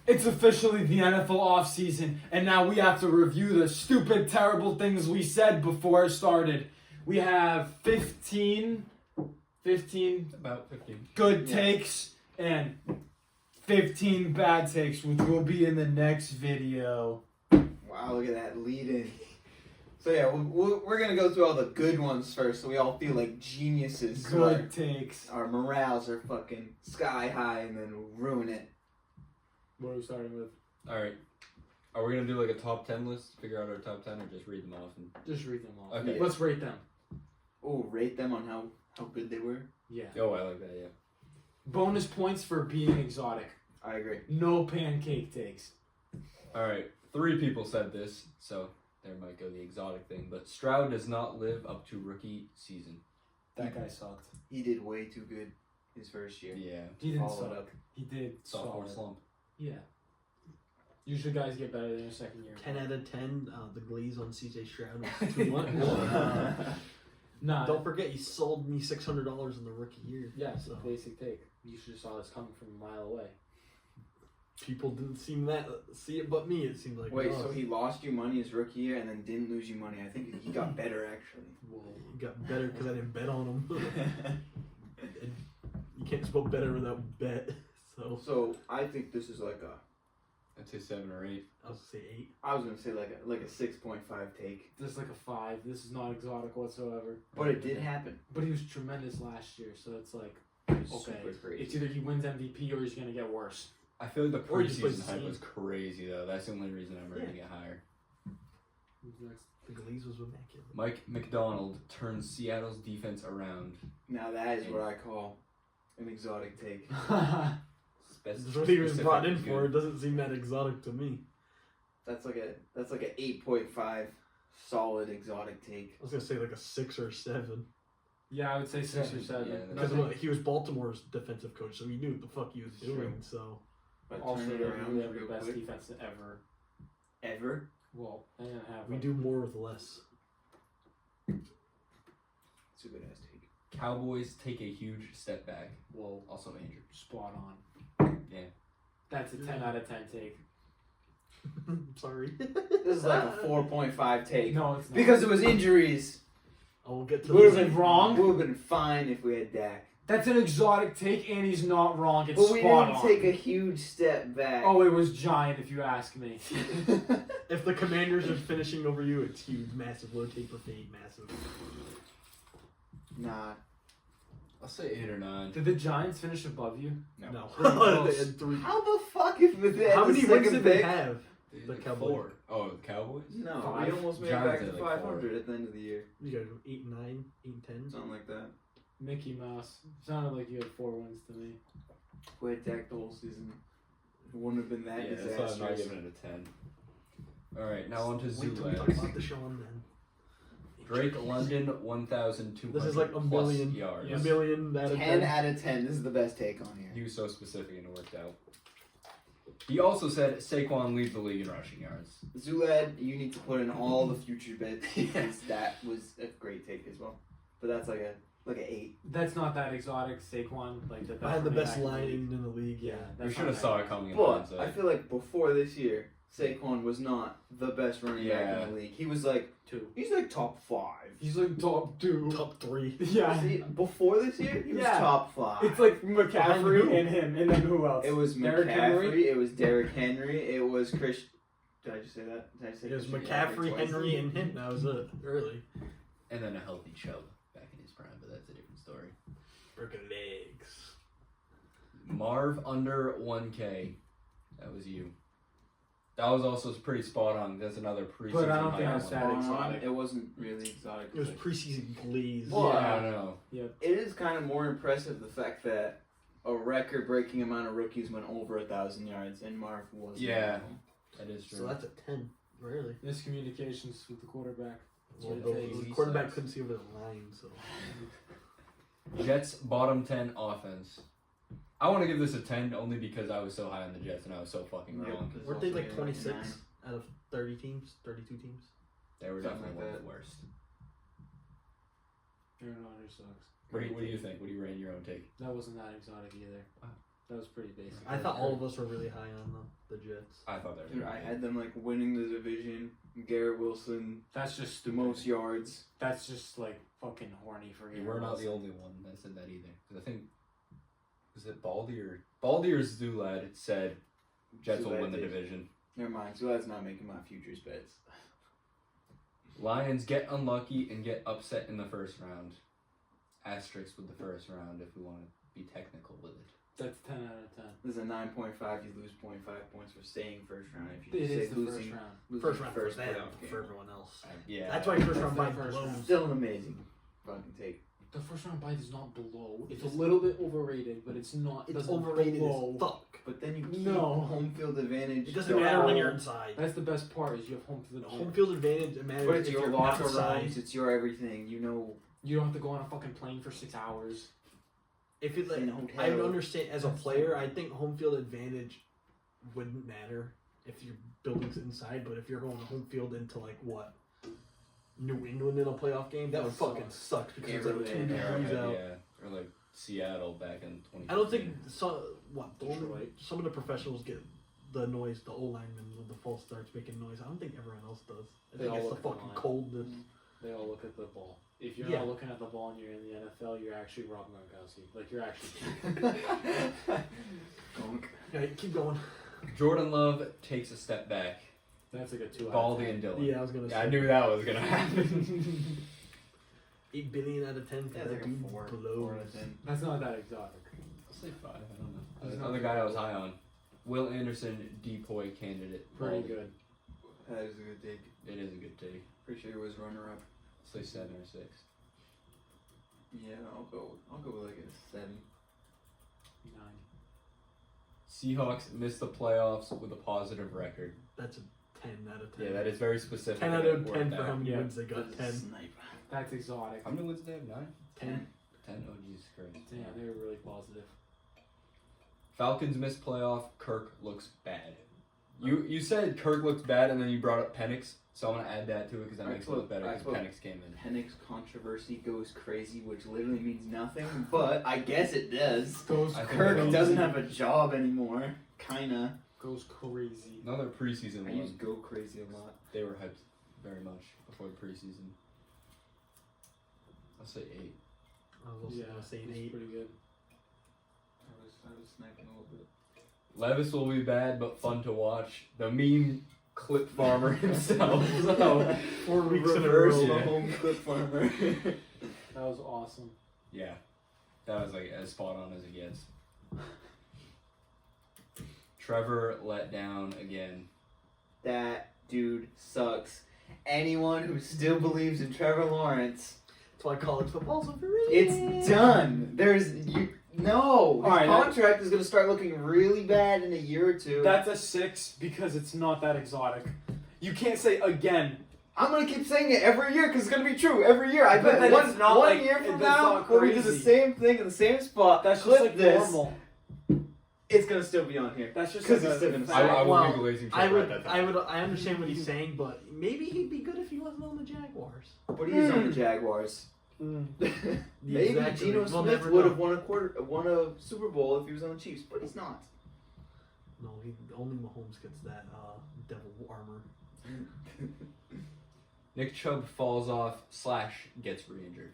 It's officially the NFL offseason, and now we have to review the stupid, terrible things we said before it started. We have 15 about 15 good takes and 15 bad takes, which will be in the next video. Wow, look at that lead in. So yeah, we're going to go through all the good ones first so we all feel like geniuses. Good takes. Our morales are fucking sky high and then ruin it. What are we starting with? Alright. Are we going to do like a top 10 list? Figure out our top 10 or just read them off? And... Just read them all. Okay. Let's rate them. Oh, rate them on how good they were? Yeah. Oh, I like that, yeah. Bonus points for being exotic. I agree. No pancake takes. Alright. 3 people said this, so there might go the exotic thing. But Stroud does not live up to rookie season. That guy sucked. He did way too good his first year. Yeah. He didn't Followed suck. up. He did Sophomore solid. slump. Yeah. Usually guys get better than their second year. 10 out of 10. The glaze on CJ Stroud was too much. Nah. Don't forget, he sold me $600 in the rookie year. Yeah, it's so a basic take. You should have saw this coming from a mile away. people didn't see it, but me. It seemed like. Wait, so he lost you money his rookie year and then didn't lose you money? I think he got better actually. Well, he got better because I didn't bet on him. You can't spell better without bet. So I think this is like a. I'd say 7 or 8. I was gonna say 8. I was gonna say like a 6.5 take. This is like a 5. This is not exotic whatsoever. But it did happen. But he was tremendous last year, so it's like, It was okay, super crazy. it's either he wins MVP or he's gonna get worse. I feel like the Or he just plays preseason the hype same. was crazy, though. That's the only reason I'm rating it higher. Who's next? The glaze was immaculate. Mike McDonald turns Seattle's defense around. Now that is what I call an exotic take. That's what he was brought in for. It doesn't seem that exotic to me. That's like a 8.5 solid exotic take. I was gonna say like a 6 or 7 Yeah, I would say 6 or 7. Yeah, because Nothing- he was Baltimore's defensive coach, so he knew what the fuck he was True. doing. So But also, turn it they around have the real best quick. defense ever. Ever? Well, they didn't have. we like- do more with less. It's a good ass take. Cowboys take a huge step back. Whoa, Also injured. spot on. Yeah. That's a 10 out of 10 take. Sorry. This is like a 4.5 take. No, it's not. Because it was injuries. I will get to Would have the been wrong. Would have been fine if we had Dak. That's an exotic take, and he's not wrong. It's But we spot didn't on. take a huge step back. Oh, it was giant, if you ask me. If the Commanders are finishing over you, it's huge, massive, low taper fade, massive. Nah. I'll say 8 or 9. Did the Giants finish above you? No. Pretty close. They had 3. How the fuck if they had How the many wins second did they pick? have? They The like Cowboys. 4. Oh, the Cowboys? No, 5. we almost made it Giants back to had like 500 at the end of the year. You guys were 8 and 9, 8 and 10. Something like that. Mickey Mouse. Sounded like you had 4 wins to me. If we had Dak the whole season, it wouldn't have been that Yeah, that's why I'm not disastrous. giving it a 10. Alright, now on to Wait till we talk Zoolads. about Deshaun then. Drake London, 1,200 This is like a plus million. yards. A million out of 10 10. out of 10. This is the best take on He here. was so specific and it worked out. He also said Saquon leads the league in rushing yards. Zulad, you need to put in all the future bets because that was a great take as well. But that's like an 8. That's not that exotic. Saquon, like the best. I had the running best back in the lining league. in the league. Yeah, Yeah. that's We should not have saw that it coming in But hindsight. I feel like before this year, Saquon was not the best running back Yeah. in the league. He was like, 2. he's like top 5. He's like top 2. Top 3. Yeah. See, before this year, he was Yeah. top 5. It's like Behind McCaffrey who? and him, and then who else? It was Derrick McCaffrey, Henry? it was Derrick Henry, it was Chris. Did I just say that? Did I say It was Christian McCaffrey, twice? Henry, and him. That was it. Early. And then a healthy Chubb back in his prime, but that's a different story. Broken legs. Marv under 1K. That was you. That was also pretty spot on. That's another preseason. But I don't think highlight that's one. that exotic. It wasn't really exotic. It was preseason glaze. Well, Yeah, I don't know. It is kind of more impressive the fact that a record-breaking amount of rookies went over 1,000 yards, and Marv was. Yeah. That is true. So that's a 10. Really. Miscommunications with the quarterback. That's Well, what it takes. the quarterback couldn't see over the line, so. Jets bottom 10 offense. I want to give this a 10 only because I was so high on the Jets and I was so fucking Yeah. wrong. Weren't they like 26 out of 30 teams? 32 teams? They were Something definitely like one of that. the worst. Aaron Rodgers sucks. What do you think? What do you rate in your own take? That wasn't that exotic either. Wow. That was pretty basic. I thought all of us were really high on the Giants. I thought they were. Dude, gonna I be had them like winning the division. Garrett Wilson, That's just the stupid. most yards. That's just like fucking horny for you. You were not the only one that said that either. Because I think, was it Baldy or Zulad said Jets will Zulad win the did. division. Never mind. So that's not making my futures bets. Lions get unlucky and get upset in the first round. Asterisk with the first round if we want to be technical with it. That's 10 out of 10. This is a 9.5. You lose 0.5 points for staying first round. If you It just is say the losing, first round. losing First round first for them, playoff game. for everyone else. Yeah. That's why first round That's bye the first blows. round. Still an amazing fucking take. The first round bite is not below. It's a little bit overrated, but it's not. It's doesn't overrated below. as fuck. But then you keep No. home field advantage. It doesn't going matter when on. you're inside. That's the best part is you have home field The advantage. home field advantage it matters But it's if your you're locker outside. rooms. It's your everything. You know. You don't have to go on a fucking plane for 6 hours. If it, like, In a hotel. I would understand as a player. I think home field advantage wouldn't matter if your building's inside. But if you're going home field into like what New England in a playoff game, that would That fucking suck because it's like Arrowhead, 2 degrees out. Yeah. Or like Seattle back in 2015. I don't think Detroit. some of the professionals get the noise, the O linemen with the false starts making noise. I don't think everyone else does. I They think all it's the look at the fucking line. coldness. They all look at the ball. If you're Yeah. not looking at the ball and you're in the NFL, you're actually Rob Gronkowski. Like you're actually. Gonk. Yeah, keep going. Jordan Love takes a step back. That's like a 2 out of Baldy 10. and Dylan. Yeah, I was gonna say. I knew that was gonna happen. 8 billion out of 10 for Yeah, that like a dude 4 blows. out of 10. That's not that exotic. I'll say 5. I don't know. He's There's not another good. guy I was high on. Will Anderson, Depoy candidate. Pretty Baldy. good. That is a good take. It is a good take. Pretty sure it was runner up. I'll say 7 or 6. Yeah, I'll go with like a 7. 9. Seahawks missed the playoffs with a positive record. That's a 10 out of 10. Yeah, that is very specific. 10 out of 10 for how many Yeah. wins they got. 10. Sniper. That's exotic. How many wins did they have? 9? 10. 10? Oh, Jesus Christ. Damn, they were really positive. Falcons missed playoff. Kirk looks bad. You said Kirk looks bad, and then you brought up Penix, so I'm gonna add that to it because that makes it look better because Penix came in. Penix controversy goes crazy, which literally means nothing, but I guess it does. Goes I think Kirk it doesn't have a job anymore. Kinda. Goes crazy. Another preseason I one. use go crazy a lot. They were hyped very much before the preseason. I'll say 8. I was also Yeah, going to say an he's 8. pretty good. I was sniping a little bit. Levis will be bad, but fun to watch. The meme clip farmer himself. So, 4 weeks in a Reverse row. the Yeah. home clip farmer. That was awesome. yeah, that was like as spot on as it gets. Trevor let down again. That dude sucks. Anyone who still believes in Trevor Lawrence, That's why college football's overrated. it's done. No, his Alright, contract is gonna start looking really bad in a year or two. That's a 6 because it's not that exotic. You can't say again. I'm gonna keep saying it every year because it's gonna be true every year. I But bet then one, it's not one like- year from that's now not when we do the crazy. same thing in the same spot. That's clip just like this. normal. It's gonna still be on here. That's just Because like he's still gonna a say I, I will Well, be glazing I Trevor would, at that I time. would, I understand what he's saying, but maybe he'd be good if he wasn't on the Jaguars. But he is on the Jaguars. Maybe Exactly. Geno We'll Smith never would know. have won a Super Bowl if he was on the Chiefs, but he's not. No, only Mahomes gets that devil armor. Nick Chubb falls off / gets re-injured.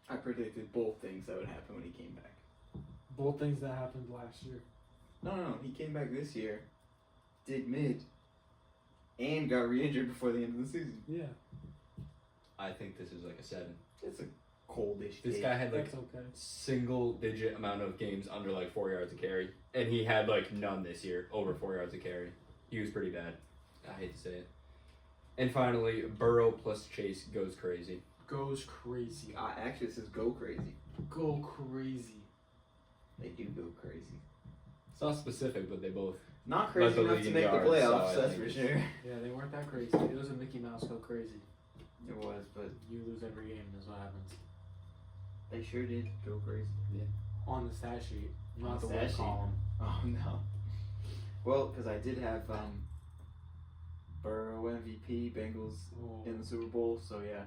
I predicted both things that would happen when he came back. Both things that happened last year. No, he came back this year, did mid, and got re-injured before the end of the season. Yeah, I think this is like a 7. It's a coldish This take. guy had like that's okay. single digit amount of games under like 4 yards of carry, and he had like none this year over 4 yards of carry. He was pretty bad. I hate to say it. And finally, Burrow plus Chase goes crazy. Goes crazy. Actually, it says go crazy. Go crazy. They do go crazy. It's not specific, but they both. Not Led crazy the enough league to in make the yards, so playoffs, I that's think for it's- sure. Yeah, they weren't that crazy. It was a Mickey Mouse go crazy. It was, but You lose every game. That's what happens. they sure did go crazy. On the stat sheet, On not the the stat win sheet. column. Oh no. Well, because I did have Burrow MVP, Bengals Oh. in the Super Bowl, so yeah.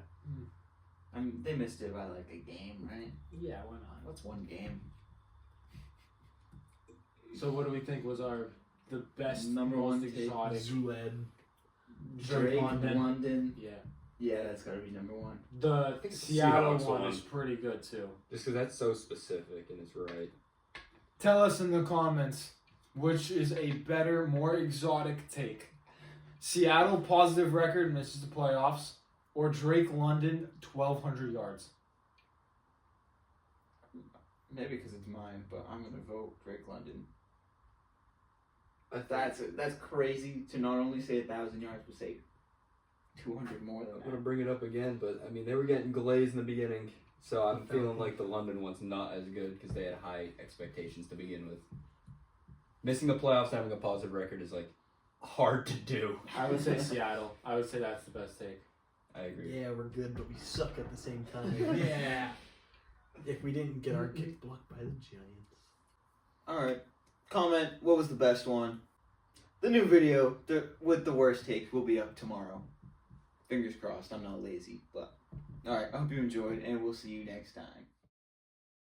Hmm. They missed it by like a game, right? Yeah, why not? What's one game? So what do we think was our the best, Number most one take. exotic. Zuled. Drake, London. London. Yeah. Yeah, that's gotta be number one. The think the Seattle Seahawks one one. is pretty good too. Just because that's so specific and it's right. Tell us in the comments which is a better, more exotic take. Seattle positive record misses the playoffs, or Drake London 1,200 yards. Maybe because it's mine, but I'm gonna vote Drake London. That's That's crazy to not only say 1,000 yards, but say 200 more than I'm gonna that. bring it up again, but I mean they were getting glazed in the beginning, so I'm feeling like the London one's not as good because they had high expectations to begin with. Missing the playoffs, having a positive record is like hard to do. I would say Seattle. I would say that's the best take. I agree. Yeah, we're good, but we suck at the same time. Yeah. If we didn't get our kick blocked by the Giants. All right, comment. What was the best one? The new video with the worst takes will be up tomorrow. Fingers crossed. I'm not lazy, but all right. I hope you enjoyed, and we'll see you next time.